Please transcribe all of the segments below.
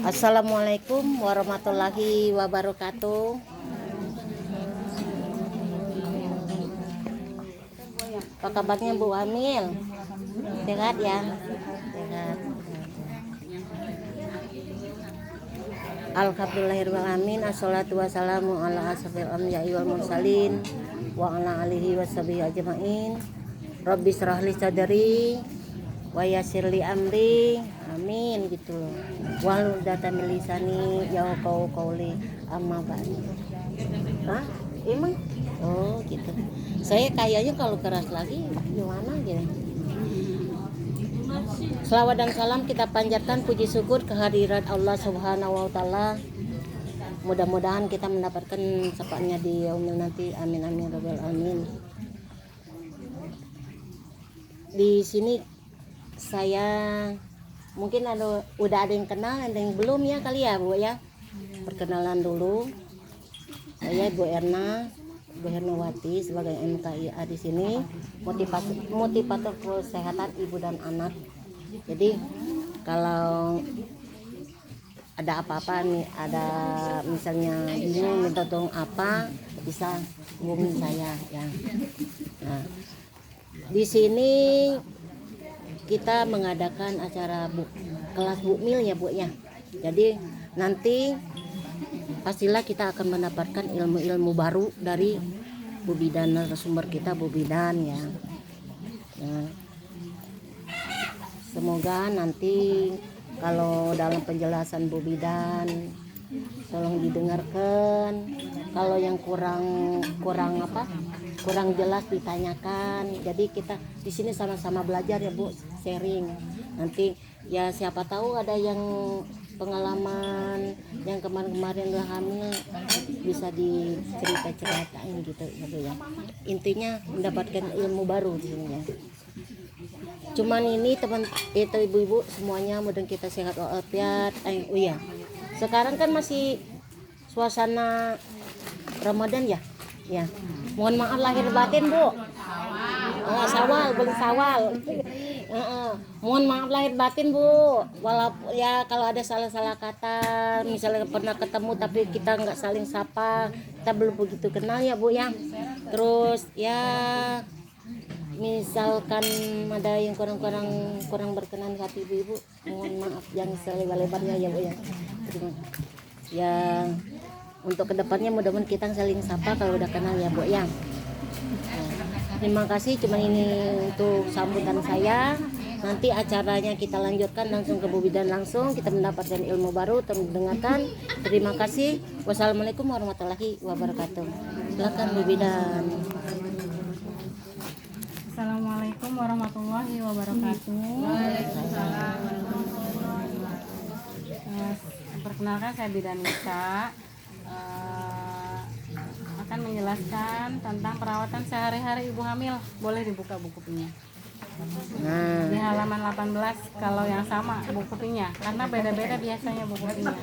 Assalamualaikum warahmatullahi wabarakatuh. Apa kabarnya Bu Amil? Sehat ya? Sehat. Alhamdulillahirrahmanirrahim. Assalatu wassalamu ala asrofil anbiya'i wal mursalin wa ala alihi washabihi ajma'in. Rabbi shrahli sadri wa yassirli amri. Amin gitu loh. Wahlul 'uqdatam min lisani yafqahu qawli. Amma ba'du. Hah? Emang? Oh gitu. Saya kayaknya kalau keras lagi gimana gitu. Selawat dan salam kita panjatkan, puji syukur kehadirat Allah Subhanahu wa taala. Mudah-mudahan kita mendapatkan syafaatnya di yaumil nanti. Amin amin rabbal alamin. Di sini saya mungkin udah ada yang kenal, ada yang belum ya kali ya Bu ya. Perkenalan dulu. Saya Bu Erna, Bu Hernawati sebagai MKIA di sini, motivator kesehatan ibu dan anak. Jadi kalau ada apa-apa nih, ada misalnya bingung minta tolong apa, bisa hubungi saya ya. Nah, di sini kita mengadakan acara kelas bukmil ya Bu ya. Jadi nanti pastilah kita akan mendapatkan ilmu-ilmu baru dari Bu Bidan, narasumber kita Bu Bidan ya. Nah, semoga nanti kalau dalam penjelasan Bu Bidan tolong didengarkan. Kalau yang kurang jelas ditanyakan. Jadi kita di sini sama-sama belajar ya Bu, sharing. Nanti ya siapa tahu ada yang pengalaman yang kemarin-kemarin udah hamil bisa dicerita-ceritain gitu ya Bu ya. Intinya mendapatkan ilmu baru di sini ya. Cuman ini teman itu ibu-ibu semuanya mudah kita sehat walafiat. Oh iya. Sekarang kan masih suasana Ramadan ya. Ya. Mohon maaf lahir batin Bu. Sawal, belum sawal. Mohon maaf lahir batin Bu. Walaupun ya kalau ada salah-salah kata, misalnya pernah ketemu tapi kita nggak saling sapa, kita belum begitu kenal ya Bu ya. Terus ya misalkan ada yang kurang berkenan hati ibu-ibu, mohon maaf yang selebar-lebarnya ya Bu ya. Ya untuk kedepannya mudah-mudahan kita saling sapa kalau udah kenal ya Bu ya. Terima kasih, cuma ini untuk sambutan saya. Nanti acaranya kita lanjutkan langsung ke Bu Bidan, langsung kita mendapatkan ilmu baru, mendengarkan. Terima kasih. Wassalamualaikum warahmatullahi wabarakatuh. Silakan Bu Bidan. Assalamualaikum warahmatullahi wabarakatuh. Perkenalkan saya Bidan Nisa. Akan menjelaskan tentang perawatan sehari-hari ibu hamil. Boleh dibuka buku pinya. Di halaman 18 kalau yang sama buku pinya, karena beda-beda biasanya buku pinya.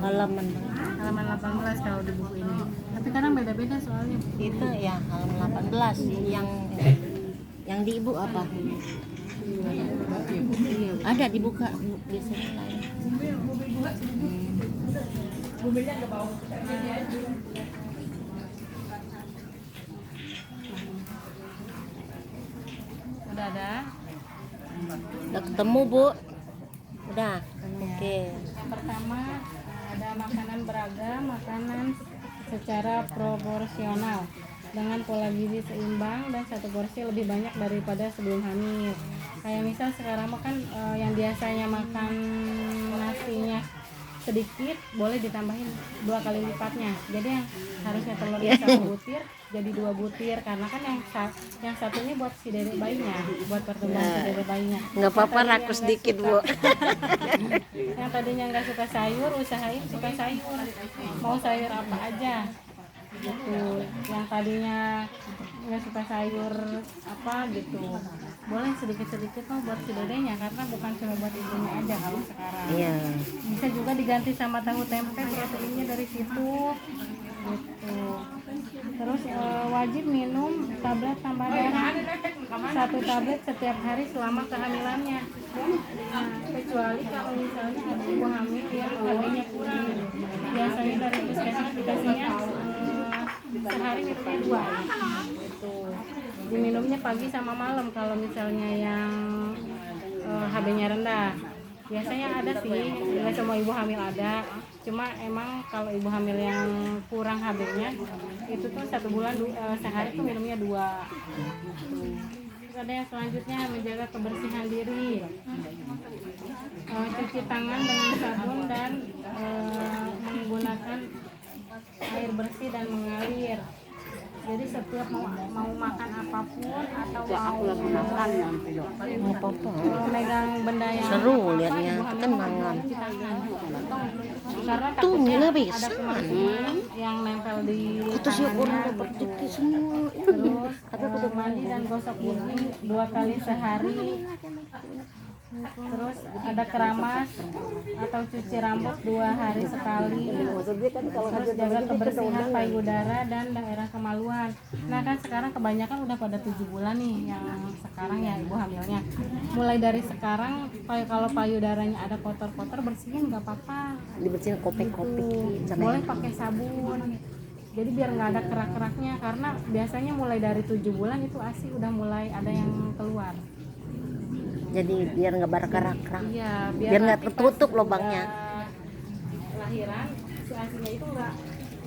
Halaman 18 kalau di buku ini. Tapi kadang beda-beda soalnya. itu ya halaman 18 yang di ibu apa? Ada dibuka biasanya lain. Udah ada. Udah ketemu Bu? Udah. Oke. Pertama ada makanan beragam, makanan secara proporsional dengan pola gizi seimbang dan satu porsi lebih banyak daripada sebelum hamil. Kayak misal sekarang makan yang biasanya makan nasinya sedikit boleh ditambahin 2 kali lipatnya. Jadi yang harusnya telurnya 1 butir jadi 2 butir, karena kan yang satunya buat si dedek bayinya, buat pertumbuhan si dedek bayinya. Nggak apa-apa rakus sedikit Bu. Yang tadinya nggak suka sayur, usahain suka sayur. Mau sayur apa aja gitu. Yang tadinya nggak suka sayur apa gitu, boleh sedikit-sedikit mah buat si dedenya, karena bukan cuma buat ibunya aja kalau sekarang. Iya. Bisa juga diganti sama tahu tempe, proteinnya dari situ. gitu. Terus wajib minum tablet tambah darah 1 tablet setiap hari selama kehamilannya. Nah, kecuali kalau misalnya ada ibu hamil yang HB-nya kurang, biasanya dari puskesmas dikasihnya sehari minumnya 2 gitu. Diminumnya pagi sama malam kalau misalnya yang HB-nya rendah. Biasanya ada sih, nggak semua ibu hamil ada. Cuma emang kalau ibu hamil yang kurang HB-nya itu tuh 1 bulan sehari tuh minumnya 2. Terus ada yang selanjutnya menjaga kebersihan diri, cuci tangan dengan sabun dan menggunakan air bersih dan mengalir. Jadi setiap mau makan apapun atau mau megang benda yang Seru apa-apa, liatnya, ibu hamil kenangan. cuci tangan. Karena Tuh takutnya nila ada bisa. kuman-kuman yang nempel di Terus ya orang tangannya dapat gitu. rezeki semua. Terus mandi dan gosok gigi 2 kali sehari. Terus ada keramas atau cuci rambut 2 hari sekali. Terus jaga kebersihan payudara dan daerah kemaluan. Nah kan sekarang kebanyakan udah pada 7 bulan nih yang sekarang ya ibu hamilnya. Mulai dari sekarang kalau payudaranya ada kotor-kotor bersihin nggak apa-apa. Dibersihin kopek-kopek sama Boleh pakai sabun. Jadi biar nggak ada kerak-keraknya karena biasanya mulai dari 7 bulan itu ASI udah mulai ada yang keluar. jadi biar nggak berkerak-kerak. Iya, Biar nggak nanti tertutup pas lubangnya. udah lahiran si asinya itu nggak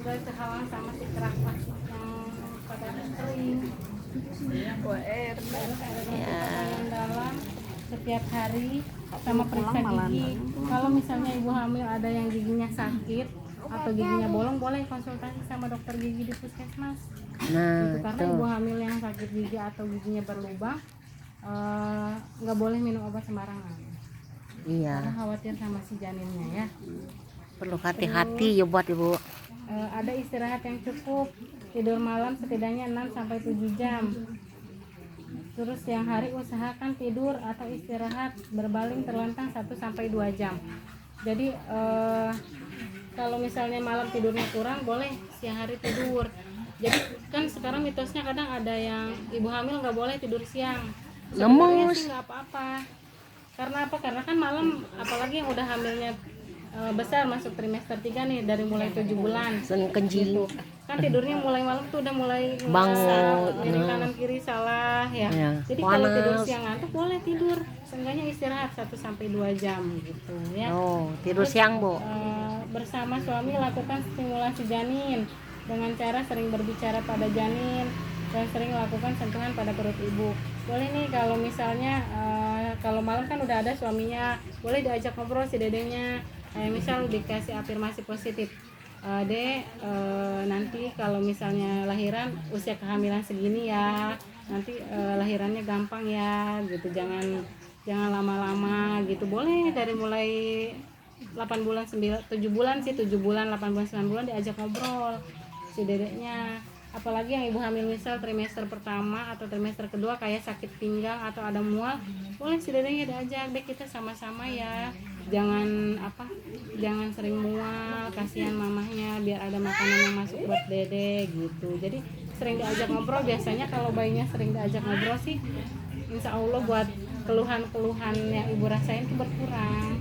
kehalang sama si kerak plastik yang pada kering. Terus ada Ya. yang dalam setiap hari sama periksa gigi. Kalau misalnya ibu hamil ada yang giginya sakit atau giginya bolong, boleh konsultasi sama dokter gigi di puskesmas. Nah, Gitu, karena tuh. ibu hamil yang sakit gigi atau giginya berlubang nggak boleh minum obat sembarangan. Iya, Karena khawatir sama si janinnya ya. perlu hati-hati ya buat ibu. Ada istirahat yang cukup, tidur malam setidaknya 6-7 jam. Terus siang hari usahakan tidur atau istirahat berbaling terlentang 1-2 jam. Jadi kalau misalnya malam tidurnya kurang, boleh siang hari tidur. Jadi kan sekarang mitosnya kadang ada yang ibu hamil nggak boleh tidur siang. Sebenarnya Lemes. sih nggak apa-apa. Karena apa? Karena kan malam, apalagi yang udah hamilnya besar masuk trimester 3 nih, dari mulai 7 bulan Sen kencing. gitu. Kan tidurnya mulai malam tuh udah mulai Bangun. miring kanan kiri salah ya. Ya, Jadi kalau tidur panas. siang ngantuk boleh tidur. Seenggaknya istirahat 1-2 jam gitu ya. Oh, tidur siang bu. Bersama suami lakukan stimulasi janin dengan cara sering berbicara pada janin dan sering lakukan sentuhan pada perut ibu. Boleh nih kalau misalnya kalau malam kan udah ada suaminya, boleh diajak ngobrol si dedenya. Kayak misal dikasih afirmasi positif. Dek, nanti kalau misalnya lahiran usia kehamilan segini ya, nanti lahirannya gampang ya, gitu. Jangan lama-lama gitu. Boleh dari mulai 8 bulan 7 bulan sih, 7 bulan 8 bulan 9 bulan diajak ngobrol si dedeknya. Apalagi yang ibu hamil misal trimester pertama atau trimester kedua kayak sakit pinggang atau ada mual, boleh si dedeknya diajak, dek kita sama-sama ya, jangan sering mual, kasihan mamahnya, biar ada makanan yang masuk buat dede gitu. Jadi sering diajak ngobrol. Biasanya kalau bayinya sering diajak ngobrol sih insya Allah buat keluhan-keluhan yang ibu rasain itu berkurang.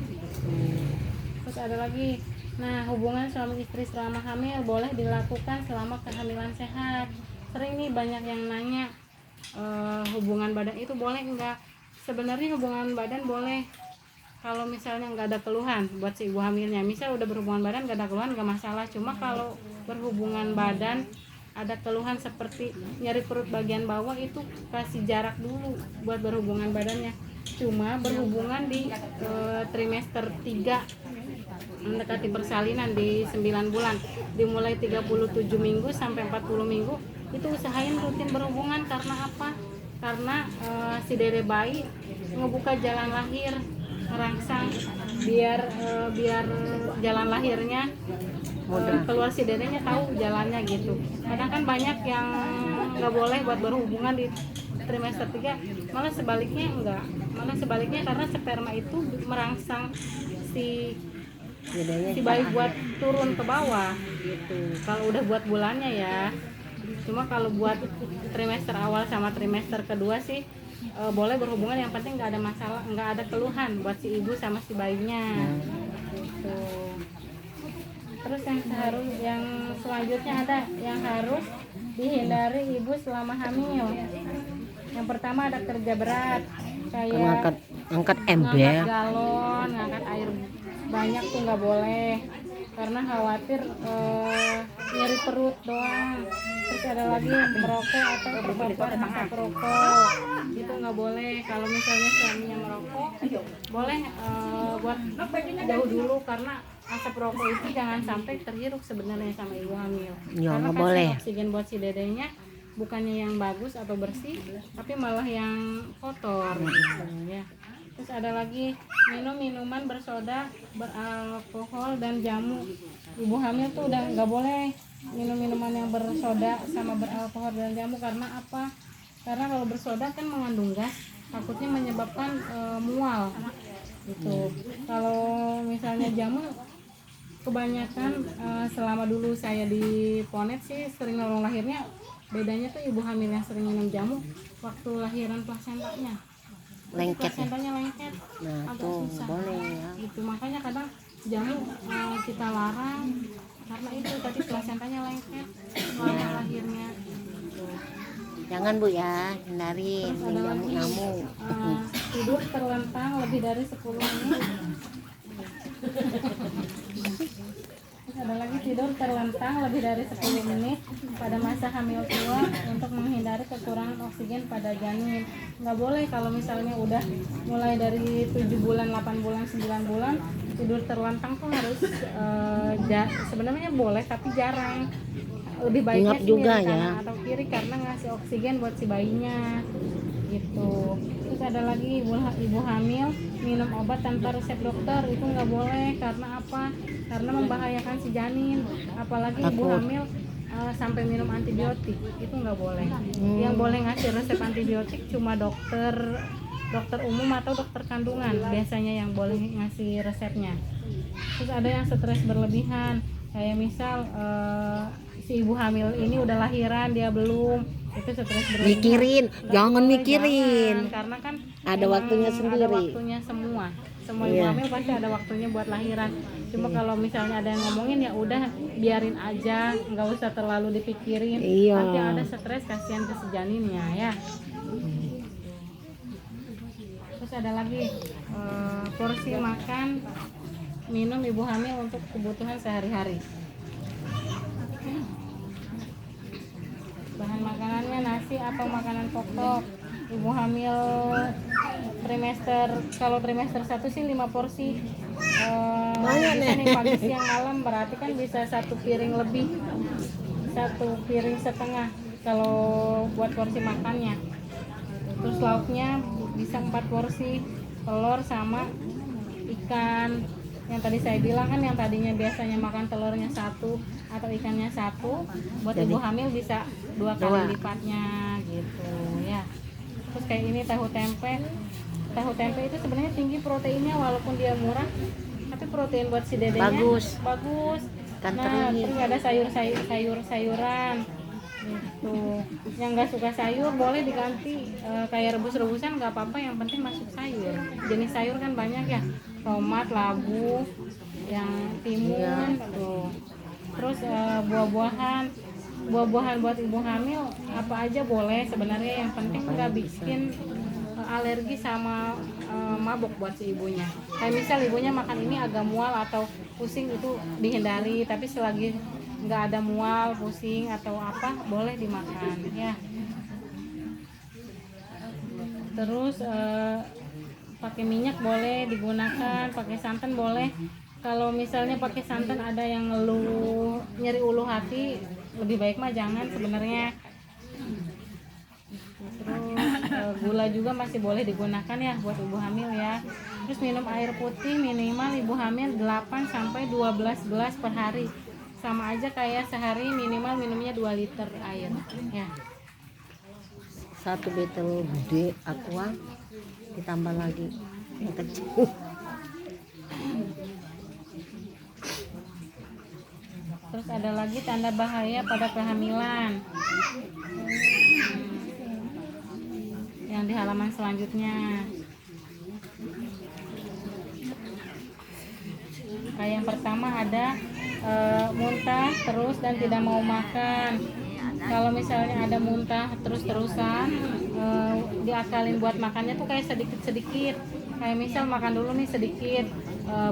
Terus ada lagi, nah hubungan suami istri selama hamil boleh dilakukan selama kehamilan sehat. Sering nih banyak yang nanya hubungan badan itu boleh enggak. Sebenarnya hubungan badan boleh kalau misalnya nggak ada keluhan buat si ibu hamilnya. Misal udah berhubungan badan nggak ada keluhan nggak masalah. Cuma kalau berhubungan badan ada keluhan seperti nyeri perut bagian bawah, itu kasih jarak dulu buat berhubungan badannya. Cuma berhubungan di trimester 3 mendekati persalinan di 9 bulan, dimulai 37 minggu sampai 40 minggu itu usahain rutin berhubungan. Karena apa? Karena si dede bayi ngebuka jalan lahir, merangsang biar jalan lahirnya keluar si dedenya tahu jalannya gitu. Kadang kan banyak yang nggak boleh buat berhubungan di trimester 3, malah sebaliknya karena sperma itu merangsang si bedanya si bayi buat turun ke bawah gitu. Kalau udah buat bulannya ya. Cuma kalau buat trimester awal sama trimester kedua sih boleh berhubungan, yang penting nggak ada masalah, nggak ada keluhan buat si ibu sama si bayinya gitu. Terus yang selanjutnya ada yang harus dihindari ibu selama hamil. Yang pertama ada kerja berat kayak angkat ngangkat ember. galon, ngangkat air banyak tuh nggak boleh karena khawatir nyeri perut doang. Terus ada lagi yang merokok atau terpapar asap rokok, itu nggak boleh. Kalau misalnya suaminya merokok boleh buat jauh dulu, karena asap rokok itu jangan sampai terhirup sebenarnya sama ibu hamil. Ya, Karena nggak kasih boleh. oksigen buat si dedenya bukannya yang bagus atau bersih, tapi malah yang kotor gitu ya. Terus ada lagi minum minuman bersoda, beralkohol dan jamu. Ibu hamil tuh udah nggak boleh minum minuman yang bersoda sama beralkohol dan jamu. Karena apa? Karena kalau bersoda kan mengandung gas, takutnya menyebabkan mual gitu. Kalau misalnya jamu, kebanyakan selama dulu saya di Ponet sih sering nolong lahirnya, bedanya tuh ibu hamil yang sering minum jamu waktu lahiran plasentanya Lengket ya. plasentanya lengket, Nah agak tuh susah boleh ya. gitu. Makanya kadang jamu kita larang karena itu tadi plasentanya lengket selama lahirnya gitu. Jangan Bu ya, hindarin Terus ada lagi nyamuk. tidur terlentang lebih dari 10 menit. Terus ada lagi tidur terlentang lebih dari 10 menit pada masa hamil tua untuk menghindari kekurangan oksigen pada janin. Nggak boleh kalau misalnya udah mulai dari 7 bulan, 8 bulan, 9 bulan tidur terlentang tuh harus sebenarnya boleh tapi jarang. Lebih baiknya Ingat sih juga miring ya. kanan atau kiri karena ngasih oksigen buat si bayinya gitu. Terus ada lagi ibu hamil minum obat tanpa resep dokter, itu nggak boleh. Karena apa? Karena membahayakan si janin. Apalagi ibu Takut. hamil sampai minum antibiotik, itu nggak boleh. Yang boleh ngasih resep antibiotik cuma dokter umum atau dokter kandungan biasanya yang boleh ngasih resepnya. Terus ada yang stres berlebihan, kayak misal si ibu hamil ini udah lahiran dia belum, itu stres berlebihan. Mikirin, jangan mikirin. Jangan, karena kan Ada emang waktunya sendiri. ada waktunya semua ibu Iya. hamil pasti ada waktunya buat lahiran. Cuma kalau misalnya ada yang ngomongin ya udah biarin aja, nggak usah terlalu dipikirin. Iya. Nanti ada stres, kasihan ke si janinnya ya. Terus ada lagi porsi makan minum ibu hamil untuk kebutuhan sehari-hari. Bahan makanannya nasi atau makanan pokok. Ibu hamil kalau trimester 1 sih 5 porsi. Banyak Bisa nih. nih pagi siang malam, berarti kan bisa 1 piring lebih, 1 piring setengah kalau buat porsi makannya. Terus lauknya bisa 4 porsi, telur sama ikan. Yang tadi saya bilang kan, yang tadinya biasanya makan telurnya 1 atau ikannya 1, buat Jadi ibu hamil bisa 2 kali lipatnya gitu ya. Terus kayak ini tahu tempe itu sebenarnya tinggi proteinnya, walaupun dia murah tapi protein buat si dedenya bagus. Kan Nah, terus ada sayuran gitu. Yang nggak suka sayur boleh diganti kayak rebus-rebusan nggak apa-apa, yang penting masuk sayur. Jenis sayur kan banyak ya, tomat, labu, yang timun tuh. Terus buah-buahan buat ibu hamil apa aja boleh sebenarnya, yang penting nggak bikin alergi sama mabuk buat si ibunya. Kayak misal ibunya makan ini agak mual atau pusing, itu dihindari, tapi selagi nggak ada mual, pusing atau apa boleh dimakan ya. Terus pakai minyak boleh digunakan, pakai santan boleh. Kalau misalnya pakai santan ada yang nyeri ulu hati, lebih baik mah jangan sebenarnya. Terus gula juga masih boleh digunakan ya buat ibu hamil ya. Terus minum air putih minimal ibu hamil 8 sampai 12 gelas per hari. Sama aja kayak sehari minimal minumnya 2 liter air ya. 1 botol gede aqua ditambah lagi yang kecil. Terus ada lagi tanda bahaya pada kehamilan. Yang di halaman selanjutnya. Nah, yang pertama ada muntah terus dan tidak mau makan. Kalau misalnya ada muntah terus-terusan, diakalin buat makannya tuh kayak sedikit-sedikit. Kayak misal makan dulu nih sedikit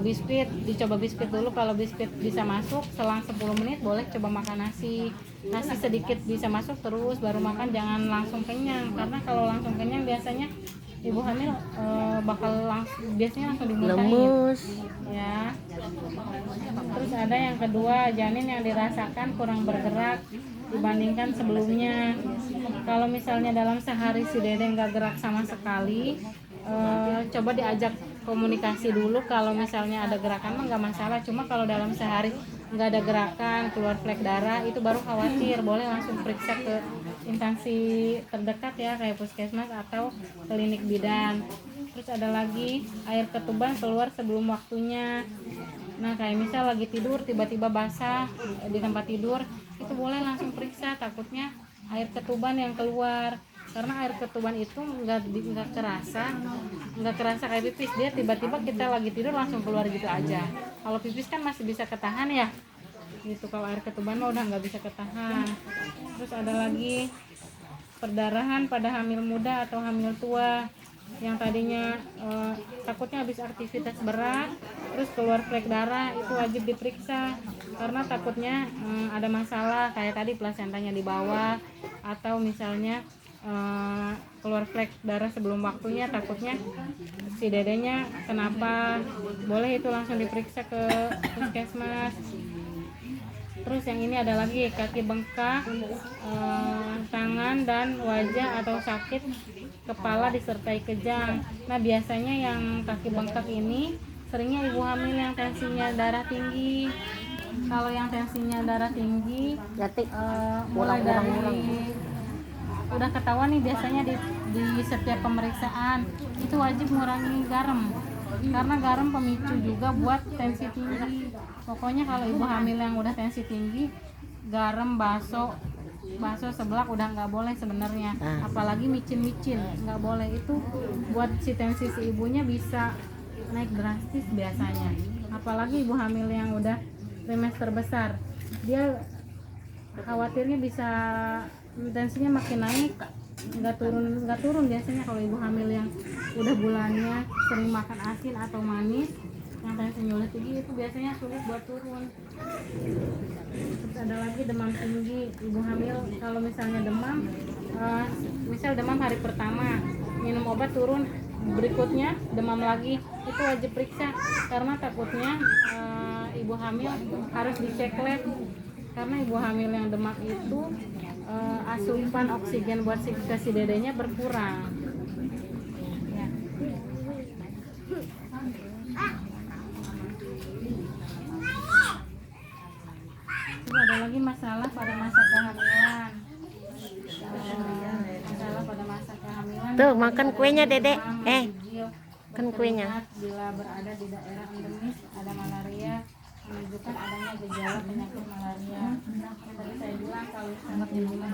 biskuit, dicoba biskuit dulu. Kalau biskuit bisa masuk, selang 10 menit boleh coba makan nasi. Nasi sedikit bisa masuk terus baru makan, jangan langsung kenyang. Karena kalau langsung kenyang biasanya ibu hamil biasanya langsung dimuntahin. Lemes. Ya. Terus ada yang kedua, janin yang dirasakan kurang bergerak dibandingkan sebelumnya. Kalau misalnya dalam sehari si dede nggak gerak sama sekali, coba diajak komunikasi dulu. Kalau misalnya ada gerakan mah nggak masalah, cuma kalau dalam sehari nggak ada gerakan, keluar flek darah, itu baru khawatir. Boleh langsung periksa ke instansi terdekat ya, kayak puskesmas atau klinik bidan. Terus ada lagi air ketuban keluar sebelum waktunya. Nah, kayak misal lagi tidur tiba-tiba basah di tempat tidur, itu boleh langsung periksa, takutnya air ketuban yang keluar. Karena air ketuban itu nggak kerasa kayak pipis, dia tiba-tiba kita lagi tidur langsung keluar gitu aja. Kalau pipis kan masih bisa ketahan ya, gitu. Kalau air ketuban mah udah nggak bisa ketahan. Terus ada lagi perdarahan pada hamil muda atau hamil tua, yang tadinya takutnya habis aktivitas berat terus keluar flek darah, itu wajib diperiksa karena takutnya ada masalah kayak tadi plasentanya di bawah, atau misalnya keluar flek darah sebelum waktunya, takutnya si dedenya kenapa. Boleh itu langsung diperiksa ke puskesmas. Terus yang ini ada lagi kaki bengkak, tangan dan wajah atau sakit kepala disertai kejang. Nah, biasanya yang kaki bengkak ini seringnya ibu hamil yang tensinya darah tinggi. Kalau yang tensinya darah tinggi, mulai dari udah ketahuan nih biasanya di setiap pemeriksaan itu wajib mengurangi garam, karena garam pemicu juga buat tensi tinggi. Pokoknya kalau ibu hamil yang udah tensi tinggi, garam, bakso seblak udah nggak boleh sebenarnya. Apalagi micin nggak boleh, itu buat si tensi si ibunya bisa naik drastis biasanya. Apalagi ibu hamil yang udah trimester besar, dia khawatirnya bisa tensinya makin naik, nggak turun biasanya. Kalau ibu hamil yang udah bulannya sering makan asin atau manis, yang tensinya udah tinggi, itu biasanya sulit buat turun. Terus ada lagi demam tinggi. Ibu hamil kalau misalnya demam, misal demam hari pertama, minum obat turun, berikutnya demam lagi, itu wajib periksa karena takutnya ibu hamil harus dicek lab, karena ibu hamil yang demam itu asupan oksigen buat si dedenya berkurang. Ya. Terus ada lagi masalah pada masa kehamilan. Tuh, makan kuenya, Dedek. Kan kuenya. Bila berada di daerah endemis ada malaria, menunjukkan adanya gejala penyakit malaria. Tadi saya bilang kalau sangat demam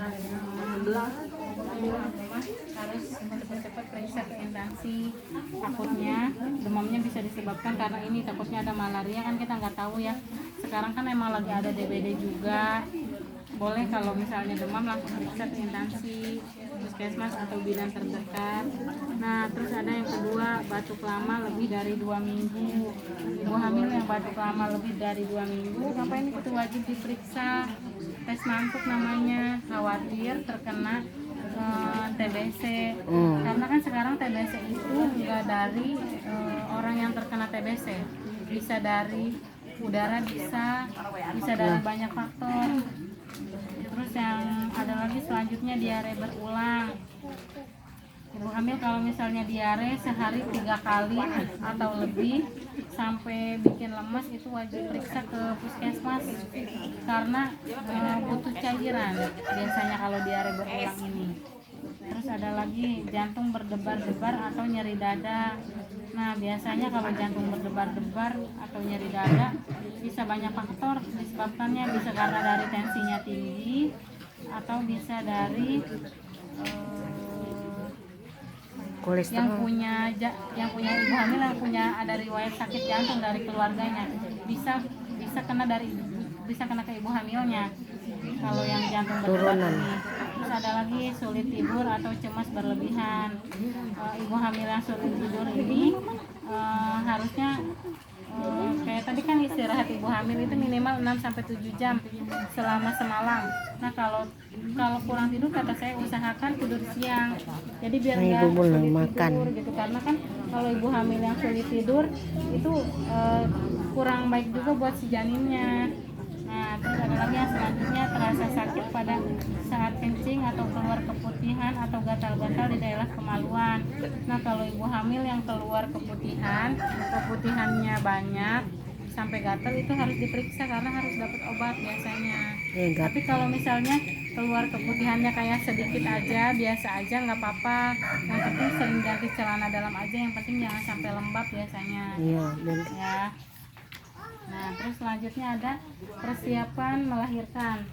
harus cepat-cepat periksa ke instansi. Takutnya demamnya bisa disebabkan karena ini, takutnya ada malaria, kan kita nggak tahu ya. Sekarang kan emang lagi ada DBD juga. Boleh kalau misalnya demam langsung periksa ke instansi, puskesmas atau bidan terdekat. Nah, terus ada yang kedua, batuk lama lebih dari 2 minggu. Ibu hamil yang batuk lama lebih dari 2 minggu, ngapain itu wajib diperiksa. Tes mantuk namanya, khawatir terkena TBC. Karena kan sekarang TBC itu enggak dari orang yang terkena TBC, bisa dari udara, bisa dari banyak faktor. Terus yang ada lagi selanjutnya diare berulang. Ibu hamil kalau misalnya diare sehari 3 kali atau lebih sampai bikin lemes, itu wajib periksa ke puskesmas karena butuh cairan biasanya kalau diare berulang ini. Terus ada lagi jantung berdebar-debar atau nyeri dada. Nah, biasanya kalau jantung berdebar-debar atau nyeri dada bisa banyak faktor disebabkannya, bisa karena dari tensinya tinggi atau bisa dari yang Kolesterol. yang punya ibu hamil yang punya ada riwayat sakit jantung dari keluarganya, bisa bisa kena ke ibu hamilnya kalau yang jantung berdebar Turunan. ini. Terus ada lagi sulit tidur atau cemas berlebihan. Ibu hamil yang sulit tidur ini harusnya kayak tadi kan istirahat ibu hamil itu minimal 6-7 jam selama semalam. Nah, kalau kurang tidur kata saya usahakan tidur siang. Jadi biar Nah, nggak ibu mulai sulit makan. tidur gitu, karena kan kalau ibu hamil yang sulit tidur itu kurang baik juga buat si janinnya. Nah, terus ada lagi yang selanjutnya, terasa sakit pada saat kencing atau keluar keputihan atau gatal-gatal di daerah kemaluan. Nah, kalau ibu hamil yang keluar keputihannya banyak sampai gatal, itu harus diperiksa karena harus dapat obat biasanya. Tapi kalau misalnya keluar keputihannya kayak sedikit aja, biasa aja, nggak apa-apa. Yang penting sering ganti celana dalam aja, yang penting jangan sampai lembab biasanya. Iya, Ya. Nah, terus selanjutnya ada persiapan melahirkan.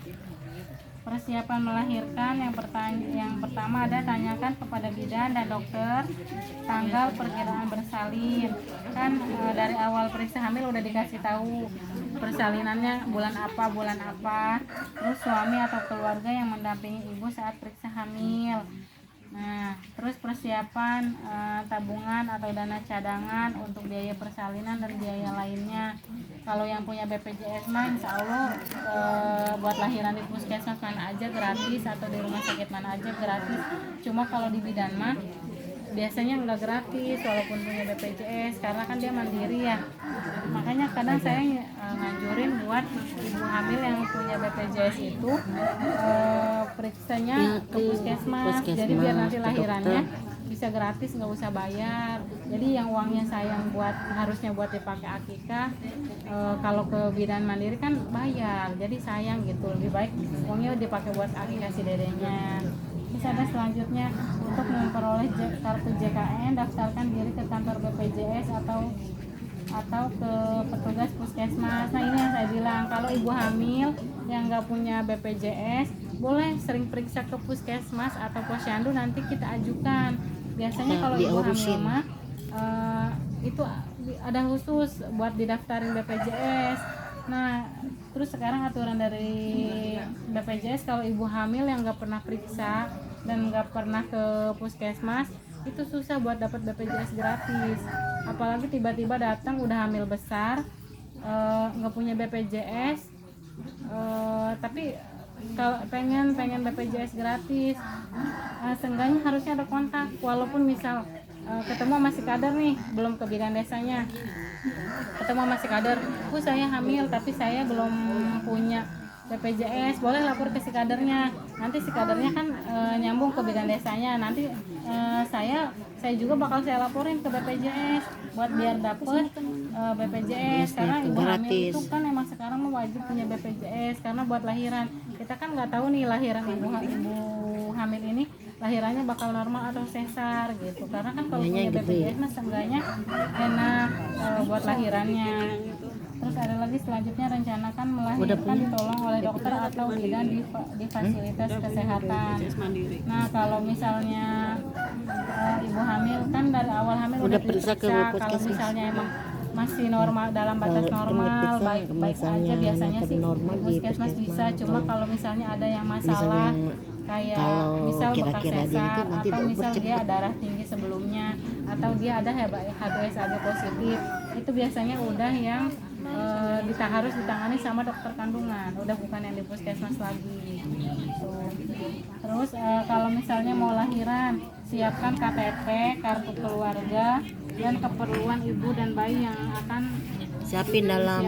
Persiapan melahirkan yang pertama ada tanyakan kepada bidan dan dokter tanggal perkiraan bersalin. Kan dari awal periksa hamil udah dikasih tahu persalinannya bulan apa. Terus suami atau keluarga yang mendampingi ibu saat periksa hamil. Nah, terus persiapan tabungan atau dana cadangan untuk biaya persalinan dan biaya lainnya. Kalau yang punya BPJS mah insya Allah buat lahiran di puskesmas mana aja gratis atau di rumah sakit mana aja gratis. Cuma kalau di bidan mah biasanya nggak gratis walaupun punya BPJS, karena kan dia mandiri ya. Makanya kadang saya nganjurin buat ibu hamil yang punya BPJS itu periksanya ke puskesmas, jadi biar nanti lahirannya bisa gratis, nggak usah bayar. Jadi yang uangnya sayang harusnya buat dipakai akikah, kalau ke bidan mandiri kan bayar, jadi sayang gitu. Lebih baik uangnya dipakai buat akikah si dedenya. Terus ada selanjutnya, untuk memperoleh kartu JKN daftarkan diri ke kantor BPJS atau ke petugas puskesmas. Nah, ini yang saya bilang, kalau ibu hamil yang nggak punya BPJS boleh sering periksa ke puskesmas atau posyandu, nanti kita ajukan. Biasanya kalau ibu hamil mah itu ada khusus buat didaftarin BPJS. Nah, terus sekarang aturan dari BPJS, kalau ibu hamil yang nggak pernah periksa dan nggak pernah ke puskesmas itu susah buat dapat BPJS gratis. Apalagi tiba-tiba datang udah hamil besar, nggak punya BPJS, tapi kalau pengen BPJS gratis, seenggaknya harusnya ada kontak. Walaupun misal ketemu masih kader nih, belum ke bidan desanya, ketemu masih kader, saya hamil tapi saya belum punya BPJS, boleh lapor ke si kadernya. Nanti si kadernya kan nyambung ke bidan desanya. Nanti saya juga bakal saya laporin ke BPJS buat biar dapet BPJS, karena ibu hamil itu kan emang sekarang wajib punya BPJS karena buat lahiran. Kita kan nggak tahu nih lahiran ibu hamil ini lahirannya bakal normal atau sesar gitu. Karena kan kalau punya BPJS nah seenggaknya enak buat lahirannya. Terus ada lagi selanjutnya, rencanakan melahirkan ditolong oleh dokter atau bidan di fasilitas kesehatan. Nah, kalau misalnya ibu hamil kan dari awal hamil udah diperiksa, kalau misalnya emang masih normal, dalam batas normal, baik aja, biasanya sih puskesmas bisa. Cuma kalau misalnya ada yang masalah kayak misal bekas sesar atau misal dia darah tinggi sebelumnya atau dia ada HbSAg positif, itu biasanya udah yang harus ditangani sama dokter kandungan, udah bukan yang di puskesmas lagi gitu. Terus kalau misalnya mau lahiran, siapkan KTP, kartu keluarga, dan keperluan ibu dan bayi yang akan siapin dalam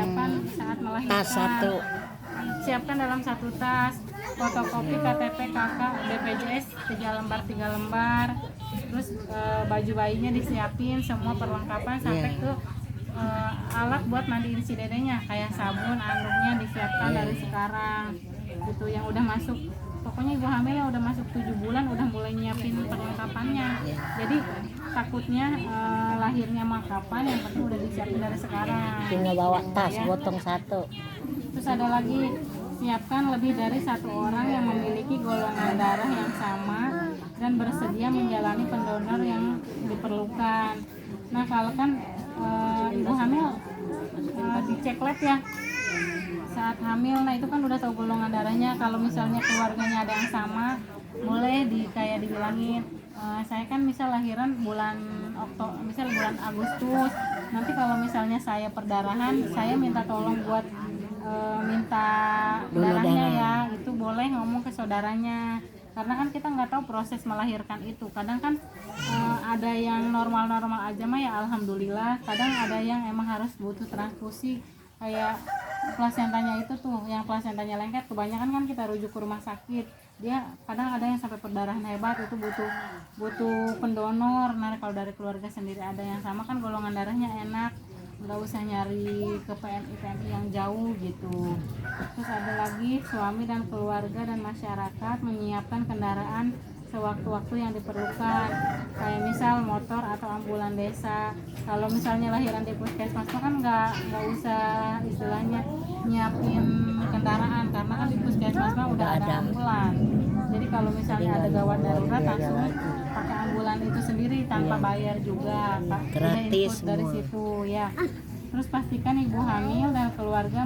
saat melahirkan. tas satu. Siapkan dalam satu tas fotokopi KTP kakak BPJS 3 lembar. Terus baju bayinya disiapin, semua perlengkapan sampai ke alat buat mandiin si dedenya, kayak sabun, anduknya disiapkan dari sekarang gitu, yang udah masuk. Pokoknya ibu hamil yang udah masuk 7 bulan udah mulai nyiapin perlengkapannya. Jadi takutnya lahirnya mah kapan, yang penting udah disiapin dari sekarang. Tinggal bawa tas, Ya. gotong satu. Terus ada lagi, siapkan lebih dari satu orang yang memiliki golongan darah yang sama dan bersedia menjalani pendonor yang diperlukan. Nah kalau kan ibu hamil dicek lab ya saat hamil, nah itu kan udah tahu golongan darahnya. Kalau misalnya keluarganya ada yang sama, boleh kayak dibilangin, saya kan misal lahiran bulan misal bulan Agustus, nanti kalau misalnya saya perdarahan, saya minta tolong buat minta darahnya ya, itu boleh ngomong ke saudaranya, karena kan kita nggak tahu proses melahirkan itu. Kadang kan ada yang normal-normal aja mah ya alhamdulillah, kadang ada yang emang harus butuh transfusi, kayak plasentanya itu tuh, yang plasentanya lengket, kebanyakan kan kita rujuk ke rumah sakit, dia kadang ada yang sampai perdarahan hebat, itu butuh pendonor. Nah kalau dari keluarga sendiri ada yang sama kan golongan darahnya enak, nggak usah nyari ke PMI yang jauh gitu. Terus ada lagi, suami dan keluarga dan masyarakat menyiapkan kendaraan sewaktu-waktu yang diperlukan, kayak misal motor atau ambulan desa. Kalau misalnya lahiran di puskesmas kan nggak usah istilahnya nyiapin kendaraan, karena kan di puskesmas mah udah ada ambulan. Jadi kalau misalnya ada gawat darurat langsung pakai ambulan itu sendiri tanpa bayar juga, gratis dari semua. situ ya. Terus pastikan ibu hamil dan keluarga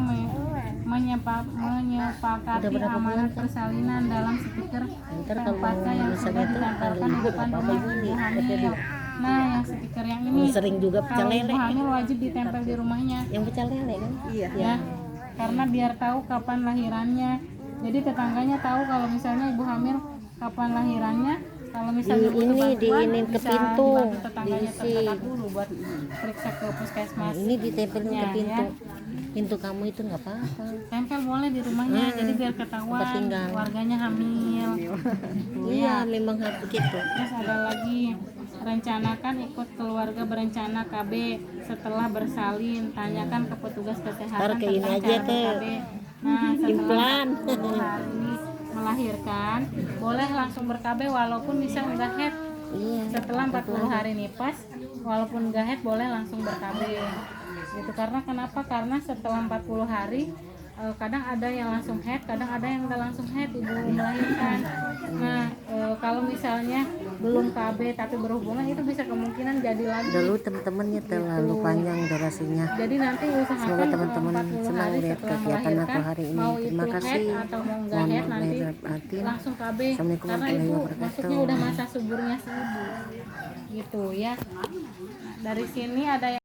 menyepakati amanat persalinan dalam stiker tempatnya yang sudah ditempelkan di depan rumah ibu hamil. Nah yang stiker yang ini Sering juga pecah kalau ibu lele. hamil wajib ditempel di rumahnya Yang pecah lele kan? Iya. ya, karena biar tahu kapan lahirannya. Jadi tetangganya tahu kalau misalnya ibu hamil kapan lahirannya. Kalau misalnya butuh bantuan, diinin ke bisa pintu, dibantu tetangganya diisi. terdekat dulu buat periksa ke puskesmas. Ini ditempelin ke Ya, pintu. ya. Pintu kamu itu nggak apa-apa. Tempel boleh di rumahnya, jadi biar ketahuan Ketinggalan. warganya hamil. Iya, memang harus begitu. Terus ada lagi, rencanakan ikut keluarga berencana KB setelah bersalin, tanyakan ke petugas kesehatan Ntar ke ini tentang aja, cara ke KB. Nah setelah implan. 40 hari melahirkan, boleh langsung ber-KB walaupun bisa nggak head. Iya. Setelah 40 hari nifas, walaupun nggak head boleh langsung ber-KB gitu. Karena kenapa? Karena setelah 40 hari kadang ada yang langsung head, kadang ada yang nggak langsung head ibu melahirkan. Nah kalau misalnya belum KB tapi berhubungan, itu bisa kemungkinan jadi lagi. Dulu teman-temannya terlalu panjang durasinya. Jadi nanti usahakan Semoga teman-teman 40 senang hari lihat setelah kegiatan aku melahirkan, hari ini. mau Terima itu kasih. head atau mau nggak Mohon head, maaf nanti lahir batin. langsung KB, Assalamualaikum karena warahmatullahi itu wabarakatuh. maksudnya udah masa suburnya si ibu gitu ya. Dari sini ada yang